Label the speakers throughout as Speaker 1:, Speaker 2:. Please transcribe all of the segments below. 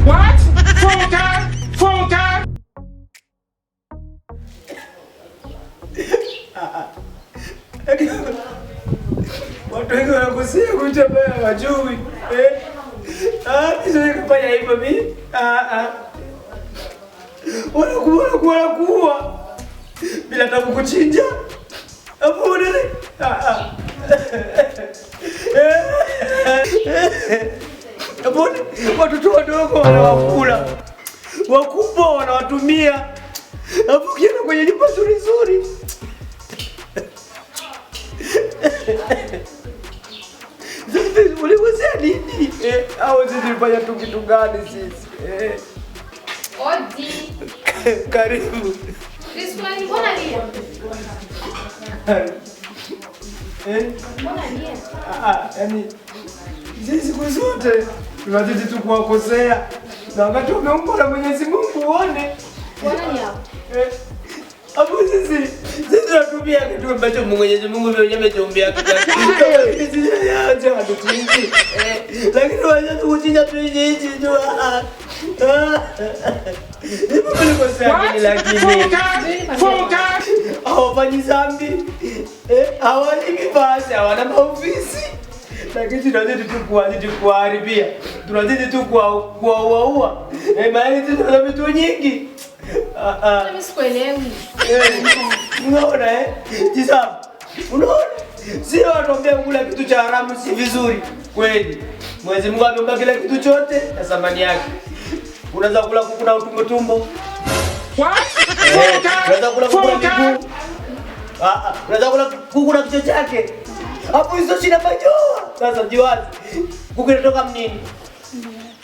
Speaker 1: What? Funka! Funka!
Speaker 2: Watu wengi wanakosea kutembea wajui. Sio kufanya hivyo mimi. Wanakuwa bila tabu kuchinja. Hapo nini? Hapo watoto wadogo wanawakula. Wakubwa wanawatumia. Hapo kienda kwenye nyumba nzuri nzuri. Ulikosea nini? Au sisi tulifanya tu kitu gani sisi?
Speaker 3: Odi.
Speaker 2: Karibu.
Speaker 3: Kristiani, mbona lia? Mbona lia?
Speaker 2: Yaani sisi siku zote tunazidi tu kuwakosea. Na wakati umeumbwa na Mwenyezi Mungu uone.
Speaker 3: Mbona ni hapo?
Speaker 2: Hapo sisi tunatumia kitu ambacho Mwenyezi Mungu mwenyewe ametuambia kitu. Sisi yaacha hatuchinji. Lakini wacha tuchinja tu hizi tu. Ndipo tulikosea nini lakini?
Speaker 1: Funka!
Speaker 2: Hawafanyi dhambi. Hawalimi basi, hawana maofisi. Lakini tunazidi tu kuharibia. Tunazidi tu kuua. Maana sisi tuna vitu nyingi.
Speaker 3: Mimi sikuelewi.
Speaker 2: Unaona Jisabu. Unaona? Sio watuambia kula kitu cha haramu si vizuri. Kweli. Mwenyezi Mungu ameumba kila kitu chote na thamani yake. Unaweza kula kuku na tumbo.
Speaker 1: What?
Speaker 2: Unaweza kula kuku na miguu. Unaweza kula kuku na kichwa chake. Hapo hizo shida majoa. Sasa jiwazi. Kuku inatoka mnini?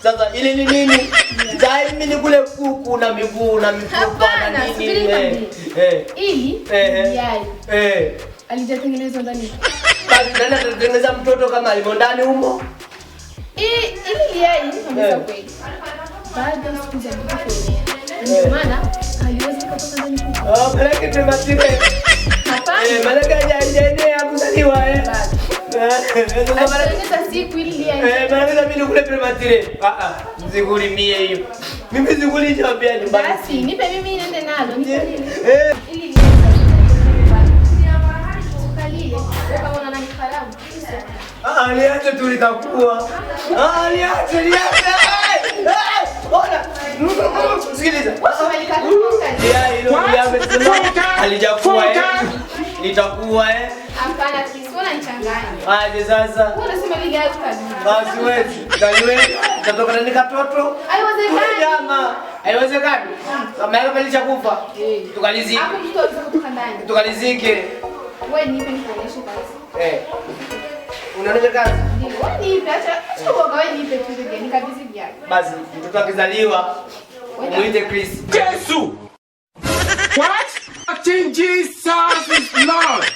Speaker 2: Sasa ile ni nini? Dai mimi nikule kuku na miguu na mifupa na nini?
Speaker 3: Ili yai. Alijatengenezwa ndani.
Speaker 2: Basi nani atatengeneza mtoto kama alimo ndani humo?
Speaker 3: Ili yai kabisa kweli. Baada ya siku za kuenea. Ndio maana haliwezi kutoka ndani kuku.
Speaker 2: Malaki tumatire.
Speaker 3: Hapana.
Speaker 2: Malaki hajaenea kuzaliwa
Speaker 3: Sasa siku ili yai.
Speaker 2: Malaki mimi nikule prematire. Mziguli mie hiyo. Mimi ziguli chambia nyumbani.
Speaker 3: Basi nipe mimi niende nalo. Nipe ili
Speaker 2: aliache tu litakuwa. Aliache. Ona. Sikiliza. Alijakuwa litakuwa
Speaker 3: Hapana, Kristiana nichanganye.
Speaker 2: Aje sasa.
Speaker 3: Unasema lile hayo kabisa.
Speaker 2: Siwezi. Kaliwe tatoka ndani katoto.
Speaker 3: Haiwezekani.
Speaker 2: Jamaa. Haiwezekani. Kama yako kalishakufa. Tukalizike.
Speaker 3: Hapo mtu anaweza kutoka ndani.
Speaker 2: Tukalizike.
Speaker 3: Wewe nipe nikuonyeshe kazi.
Speaker 2: Unaona kazi?
Speaker 3: Ndio, wewe nipe acha. Sio kwa wewe nipe tu ndio nikabidhi vyake.
Speaker 2: Basi mtoto akizaliwa muite Chris.
Speaker 1: Jesus! What? Jesus is Lord!